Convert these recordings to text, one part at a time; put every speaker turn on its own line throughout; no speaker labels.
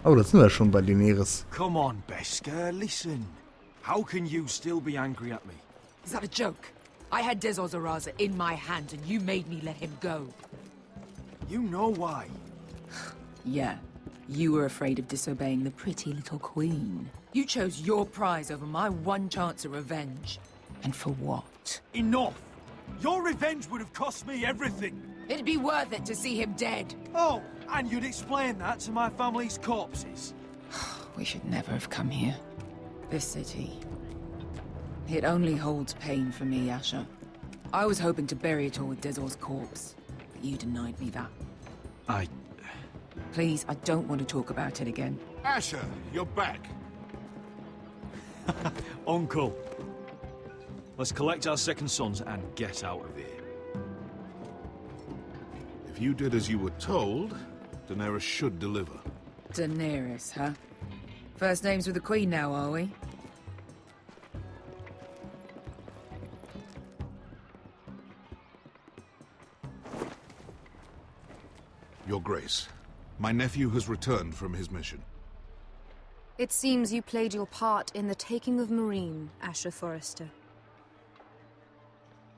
Oh, da sind wir schon bei Daenerys.
Come on, Beskar, listen. How can you still be angry at me?
Is that a joke? I had Dezor Zaraza in my hand and you made me let him go.
You know why.
Yeah, you were afraid of disobeying the pretty little queen. You chose your prize over my one chance at revenge. And for what?
Enough! Your revenge would have cost me everything.
It'd be worth it to see him dead.
Oh, and you'd explain that to my family's corpses.
We should never have come here. This city. It only holds pain for me, Asher. I was hoping to bury it all with Dezor's corpse, but you denied me that. Please, I don't want to talk about it again.
Asher, you're back.
Uncle. Let's collect our second sons and get out of here.
If you did as you were told, Daenerys should deliver.
Daenerys, huh? First names with the Queen now, are we?
Your Grace, my nephew has returned from his mission.
It seems you played your part in the taking of Meereen, Asher Forrester.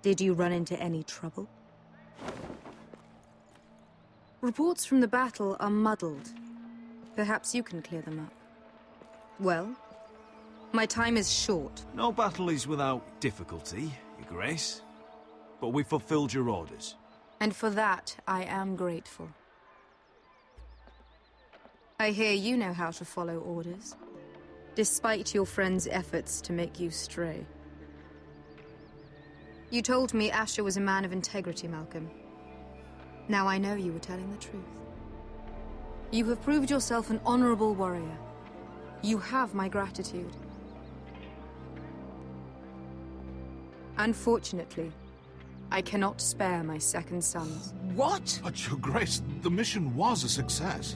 Did you run into any trouble? Reports from the battle are muddled. Perhaps you can clear them up. Well, my time is short.
No battle is without difficulty, Your Grace. But we fulfilled your orders.
And for that, I am grateful. I hear you know how to follow orders, despite your friend's efforts to make you stray. You told me Asher was a man of integrity, Malcolm. Now I know you were telling the truth. You have proved yourself an honorable warrior. You have my gratitude. Unfortunately, I cannot spare my second sons.
What?
But Your Grace, the mission was a success.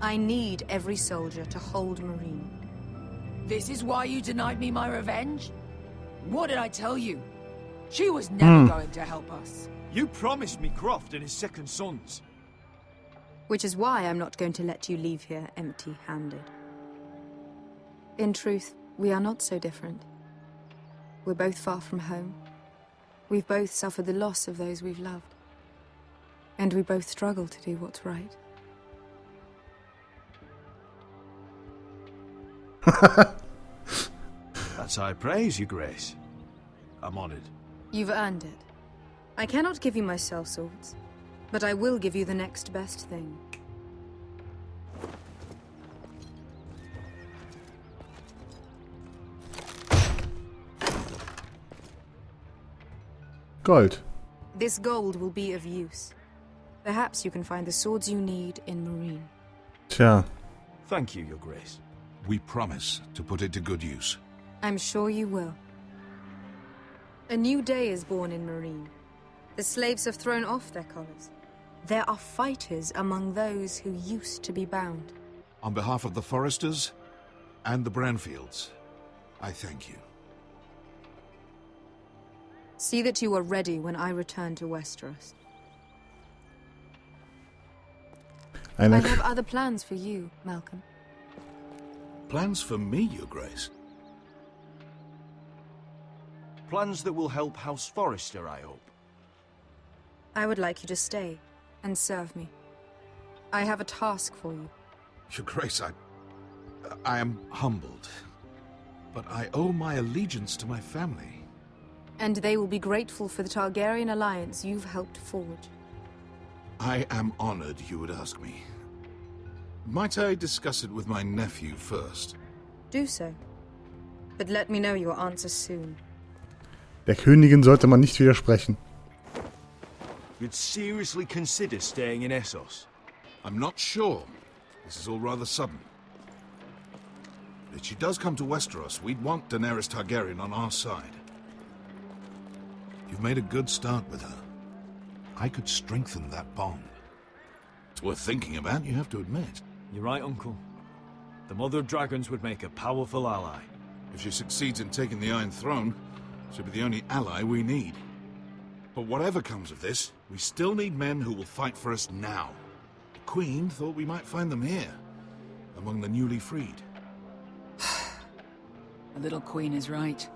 I need every soldier to hold Meereen.
This is why you denied me my revenge? What did I tell you? She was never going to help us.
You promised me Croft and his second sons.
Which is why I'm not going to let you leave here empty-handed. In truth, we are not so different. We're both far from home. We've both suffered the loss of those we've loved. And we both struggle to do what's right.
That's high praise, Your Grace. I'm honored.
You've earned it. I cannot give you my sellswords, but I will give you the next best thing.
Gold.
This gold will be of use. Perhaps you can find the swords you need in Meereen.
Tja.
Thank you, Your Grace.
We promise to put it to good use.
I'm sure you will. A new day is born in Meereen. The slaves have thrown off their collars. There are fighters among those who used to be bound.
On behalf of the Forresters and the Branfields, I thank you.
See that you are ready when I return to Westeros. I have other plans for you, Malcolm.
Plans for me, Your Grace?
Plans that will help House Forrester, I hope.
I would like you to stay and serve me. I have a task for you.
Your Grace, I am humbled, but I owe my allegiance to my family.
And they will be grateful for the Targaryen alliance you've helped forge.
I am honored you would ask me. Might I discuss it with my nephew first?
Do so. But let me know your answer soon.
Der Königin sollte man nicht widersprechen.
You'd seriously consider staying in Essos?
I'm not sure. This is all rather sudden. But if she does come to Westeros, we'd want Daenerys Targaryen on our side. You've made a good start with her. I could strengthen that bond. It's worth thinking about, you have to admit.
You're right, Uncle. The Mother of Dragons would make a powerful ally.
If she succeeds in taking the Iron Throne, she'll be the only ally we need. But whatever comes of this, we still need men who will fight for us now. The Queen thought we might find them here. among the newly freed.
The little queen is right.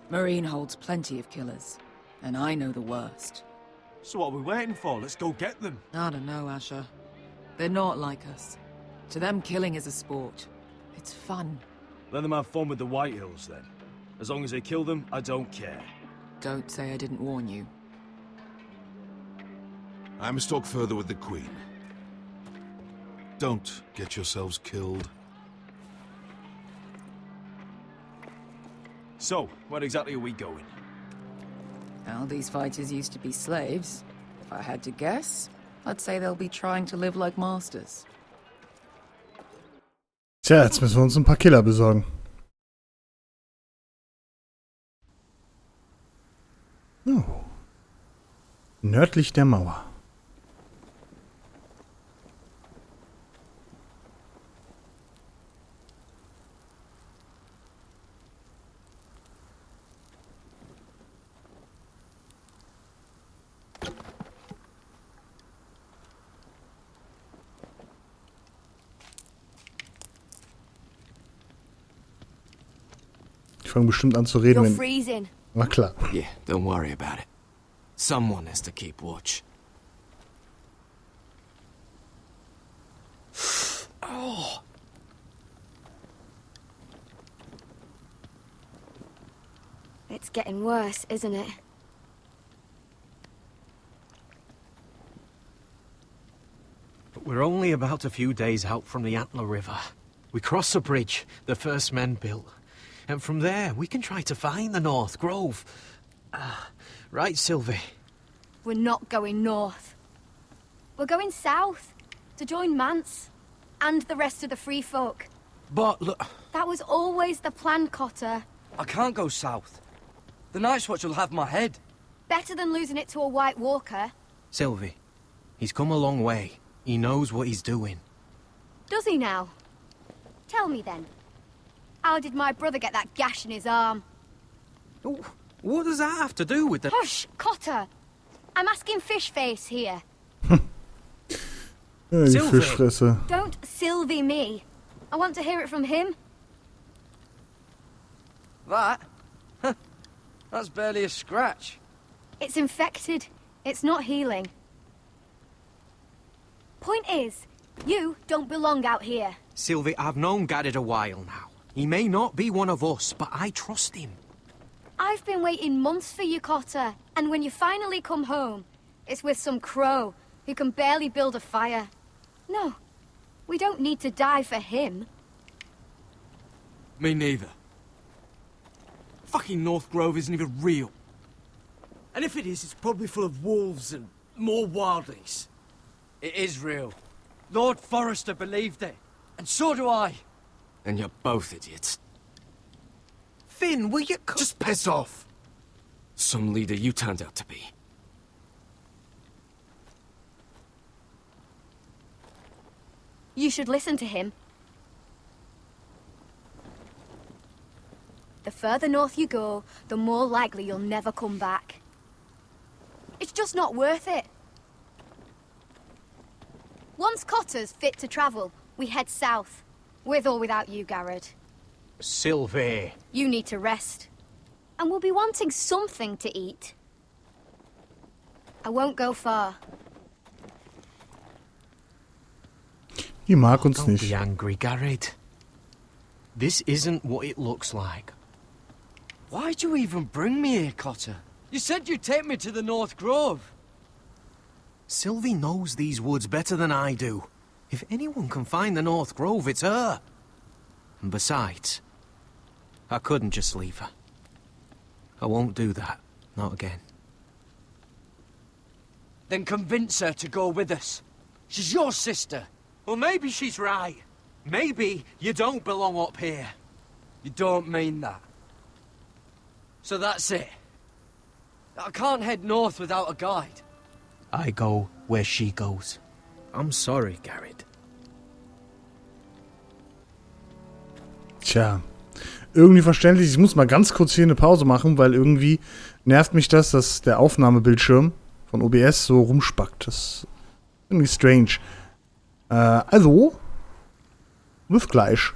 Marine holds plenty of killers, and I know the worst.
So what are we waiting for? Let's go get them.
I don't know, Asher. They're not like us. To them, killing is a sport. It's fun.
Let them have fun with the White Hills, then. As long as they kill them, I don't care.
Don't say I didn't warn you.
I must talk further with the Queen. Don't get yourselves killed.
So, where exactly are we going?
Well, these fighters used to be slaves. If I had to guess, I'd say they'll be trying to live like masters.
Tja, jetzt müssen wir uns ein paar Killer besorgen. Oh. Nördlich der Mauer. Ich fange bestimmt an zu reden,
You're
wenn...
freezing.
Na klar.
Yeah, don't worry about it. Someone has to keep watch. Oh.
It's getting worse, isn't it?
But we're only about a few days out from the Antler River. We cross the bridge the first men built. And from there, we can try to find the North Grove. Right, Sylvie?
We're not going north. We're going south to join Mance and the rest of the free folk.
But look,
That was always the plan, Cotter.
I can't go south. The Night's Watch will have my head.
Better than losing it to a White Walker.
Sylvie, he's come a long way. He knows what he's doing.
Does he now? Tell me then. How did my brother get that gash in his arm?
What does that have to do with the...
Hush, Cotter! I'm asking Fishface here.
Ja, die
Sylvie.
Fischfresse.
Don't Sylvie me. I want to hear it from him.
That? That's barely a scratch.
It's infected. It's not healing. Point is, you don't belong out here.
Sylvie, I've known Garrett a while now. He may not be one of us, but I trust him.
I've been waiting months for you, Cotter. And when you finally come home, it's with some crow who can barely build a fire. No, we don't need to die for him.
Me neither. Fucking North Grove isn't even real. And if it is, it's probably full of wolves and more wildlings. It is real. Lord Forrester believed it. And so do I.
And you're both idiots. Finn, will you...
Just piss off!
Some leader you turned out to be.
You should listen to him. The further north you go, the more likely you'll never come back. It's just not worth it. Once Cotter's fit to travel, we head south. With or without you, Garrett.
Sylvie.
You need to rest. And we'll be wanting something to eat. I won't go far.
Die mag uns
Don't
nicht.
be angry, Garrett. This isn't what it looks like.
Why'd you even bring me here, Cotter? You said you'd take me to the North Grove.
Sylvie knows these woods better than I do. If anyone can find the North Grove, it's her. And besides, I couldn't just leave her. I won't do that. Not again.
Then convince her to go with us. She's your sister.
Well, maybe she's right. Maybe you don't belong up here.
You don't mean that. So that's it. I can't head north without a guide.
I go where she goes. I'm sorry, Garrett.
Tja. Irgendwie verständlich. Ich muss mal ganz kurz hier eine Pause machen, weil irgendwie nervt mich das, dass der Aufnahmebildschirm von OBS so rumspackt. Das ist irgendwie strange. Also, Bis gleich.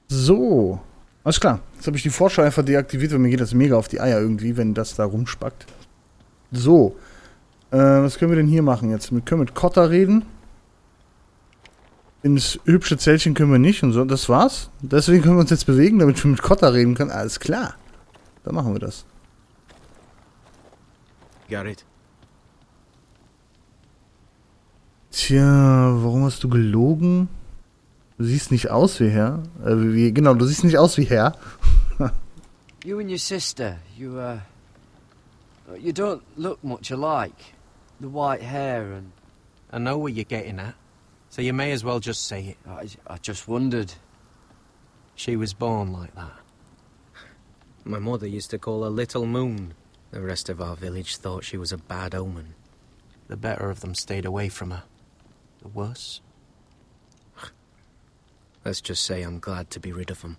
So. Alles klar. Jetzt habe ich die Vorschau einfach deaktiviert, weil mir geht das mega auf die Eier irgendwie, wenn das da rumspackt. So. Was können wir denn hier machen jetzt? Wir können mit Kotta reden. Ins hübsche Zeltchen können wir nicht und so. Das war's. Deswegen können wir uns jetzt bewegen, damit wir mit Kotta reden können. Alles klar. Dann machen wir das.
Got it.
Tja, warum hast du gelogen? Du siehst nicht aus wie Herr. Genau, du siehst nicht aus wie Herr.
You and your sister, you don't look much alike. The white hair and...
I know what you're getting at, so you may as well just say it.
I just wondered.
She was born like that. My mother used to call her Little Moon. The rest of our village thought she was a bad omen. The better of them stayed away from her. The worse? Let's just say I'm glad to be rid of them.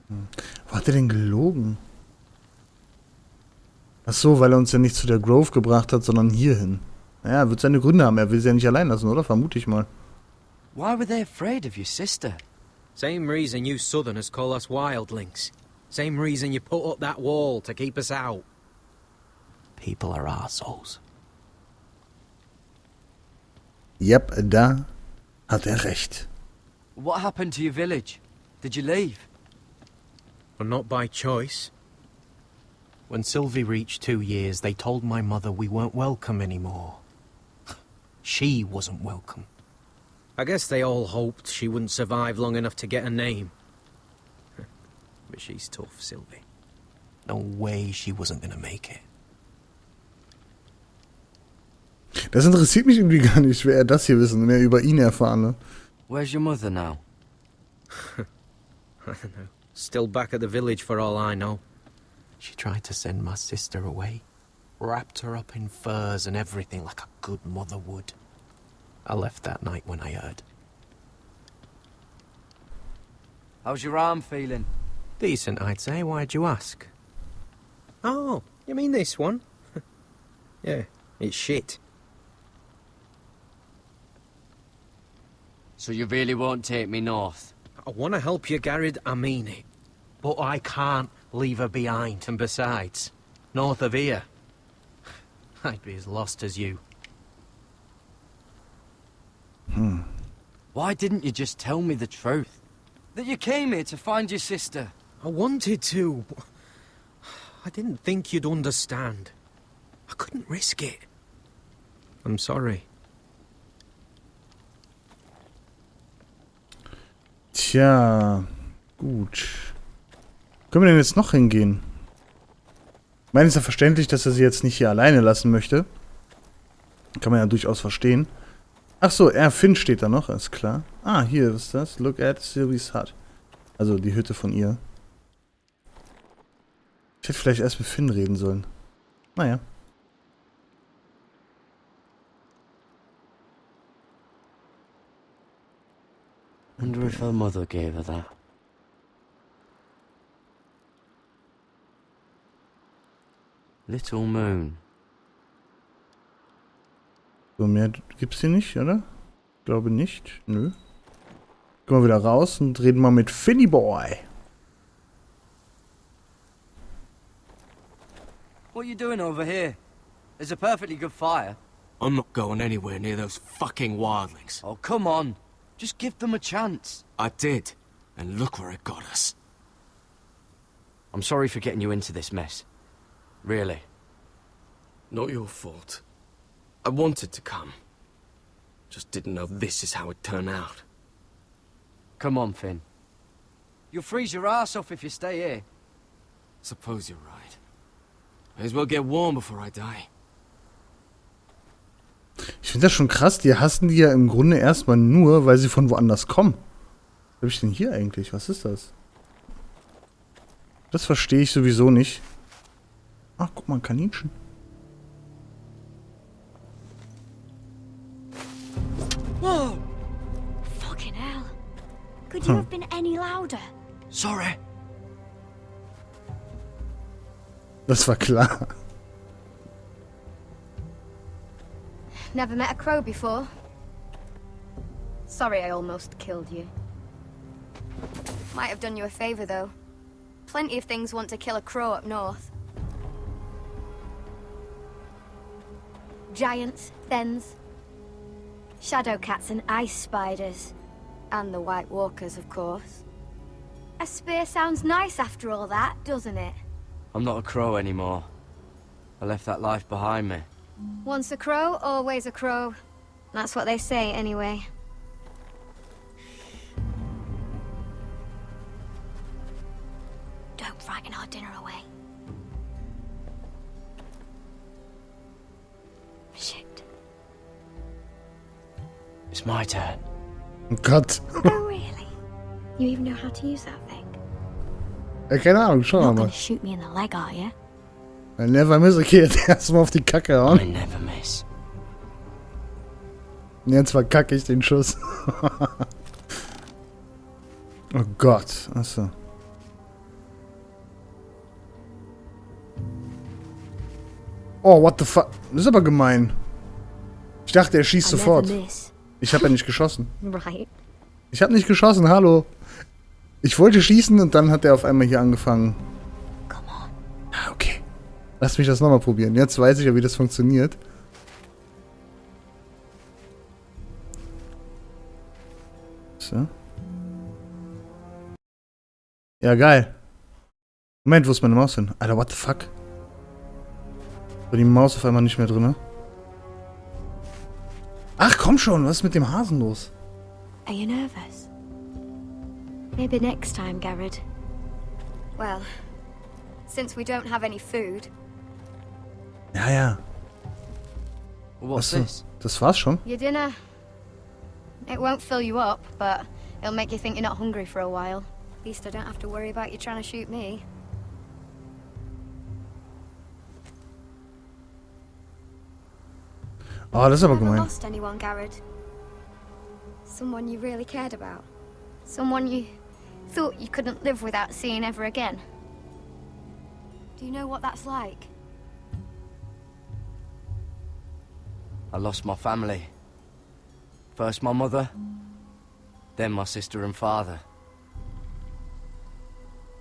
Wo hat er denn gelogen? Ach so, weil er uns ja nicht zu der Grove gebracht hat, sondern hierhin. Naja, er wird seine Gründe haben. Er will sie ja nicht allein lassen, oder? Vermute ich mal.
Why were they afraid of your sister?
Same reason you Southerners call us wildlings. Same reason you put up that wall to keep us out. People are assholes.
Yep, da hat er recht.
What happened to your village? Did you leave?
But not by choice. When Sylvie reached 2 years, they told my mother we weren't welcome anymore. She wasn't welcome. I guess they all hoped she wouldn't survive long enough to get a name. But she's tough, Sylvie. No way she wasn't gonna make it.
Das interessiert mich irgendwie gar nicht, wer er das hier wissen, mehr über ihn erfahren. Ne?
Where's your mother now?
I don't know. Still back at the village for all I know. She tried to send my sister away. Wrapped her up in furs and everything like a good mother would. I left that night when I heard.
How's your arm feeling?
Decent, I'd say. Why'd you ask? Oh, you mean this one? Yeah, it's shit.
So you really won't take me north?
I want to help you, Garrett, I mean it. But I can't leave her behind. And besides, north of here, I'd be as lost as you.
Why didn't you just tell me the truth? That you came here to find your sister?
I wanted to, but I didn't think you'd understand. I couldn't risk it. I'm sorry.
Tja, gut. Können wir denn jetzt noch hingehen? Ich meine, es ist ja verständlich, dass er sie jetzt nicht hier alleine lassen möchte. Kann man ja durchaus verstehen. Ach so, Finn steht da noch, ist klar. Ah, hier ist das. Look at Sylvie's hut. Also die Hütte von ihr. Ich hätte vielleicht erst mit Finn reden sollen. Naja.
Wonder if her mother gave her that. Little Moon.
So, mehr gibt's hier nicht, oder? Ich glaube nicht. Nö. Gehen wir wieder raus und reden mal mit Finny Boy.
What are you doing over here? There's a perfectly good fire.
I'm not going anywhere near those fucking wildlings.
Oh, come on. Just give them a chance.
I did, and look where it got us.
I'm sorry for getting you into this mess. Really.
Not your fault. I wanted to come. Just didn't know this is how it'd turn out.
Come on, Finn. You'll freeze your ass off if you stay here.
Suppose you're right. May as well get warm before I die.
Ich finde das schon krass, die hassen die ja im Grunde erstmal nur, weil sie von woanders kommen. Was habe ich denn hier eigentlich? Was ist das? Das verstehe ich sowieso nicht. Ach, guck mal, ein Kaninchen.
Whoa! Fucking hell. Could you have been any louder?
Sorry.
Das war klar.
Never met a crow before? Sorry I almost killed you. Might have done you a favor, though. Plenty of things want to kill a crow up north. Giants, thens, shadow cats and ice spiders. And the White Walkers, of course. A spear sounds nice after all that, doesn't it?
I'm not a crow anymore. I left that life behind me.
Once a crow, always a crow. That's what they say, anyway. Don't frighten our dinner away. Shit.
It's my turn.
Gott.
Oh, really? You even know how to use that thing?
Keine Ahnung, schauen wir
Not
mal.
gonna shoot me in the leg, are you?
I never miss, okay, jetzt erstmal auf die Kacke hauen.
I never miss.
Jetzt verkacke ich den Schuss. Oh Gott. Achso. Oh, what the fuck? Das ist aber gemein. Ich dachte, er schießt sofort. Ich habe ja nicht geschossen.
Right.
Ich habe nicht geschossen, hallo. Ich wollte schießen und dann hat er auf einmal hier angefangen.
Come on.
Ah, okay. Lass mich das nochmal probieren. Jetzt weiß ich ja, wie das funktioniert. So. Ja, geil. Moment, wo ist meine Maus hin? Alter, what the fuck? War die Maus auf einmal nicht mehr drin, ne? Ach, komm schon, was ist mit dem Hasen los?
Are you nervous? Maybe next time, Garrett. Well, since we don't have any food.
Ja, ja.
What's
Achso,
this?
das war's schon?
Your dinner. It won't fill you up, but it'll make you think you're not hungry for a while. At least I don't have to worry about you trying to shoot me.
Oh, das ist aber
Never
gemein.
lost anyone, Garrett. Someone you really cared about. Someone you thought you couldn't live without seeing ever again. Do you know what that's like?
I lost my family. First my mother, then my sister and father.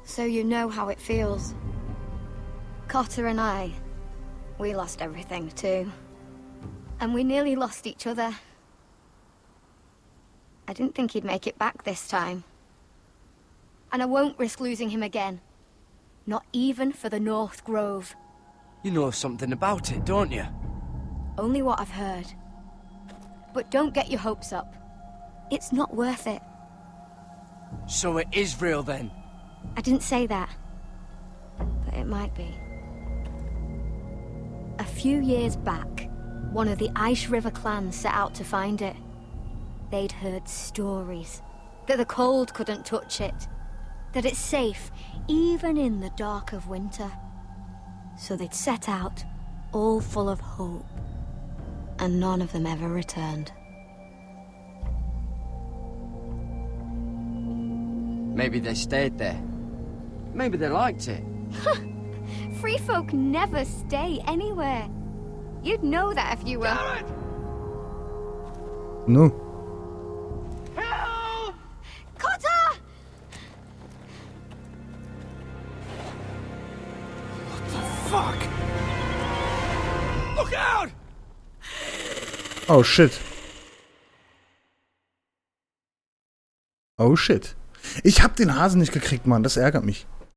So you know how it feels. Cotter and I, we lost everything too. And we nearly lost each other. I didn't think he'd make it back this time. And I won't risk losing him again. Not even for the North Grove.
You know something about it, don't you?
Only what I've heard. But don't get your hopes up. It's not worth it.
So it is real then?
I didn't say that. But it might be. A few years back, one of the Ice River clans set out to find it. They'd heard stories. That the cold couldn't touch it. That it's safe, even in the dark of winter. So they'd set out, all full of hope. And none of them ever returned.
Maybe they stayed there. Maybe they liked it.
Free folk never stay anywhere. You'd know that if you were...
Garrett!
No.
Help!
Cotter!
What the fuck? Look out!
Oh shit. Oh shit. Ich hab den Hasen nicht gekriegt, Mann. Das ärgert mich.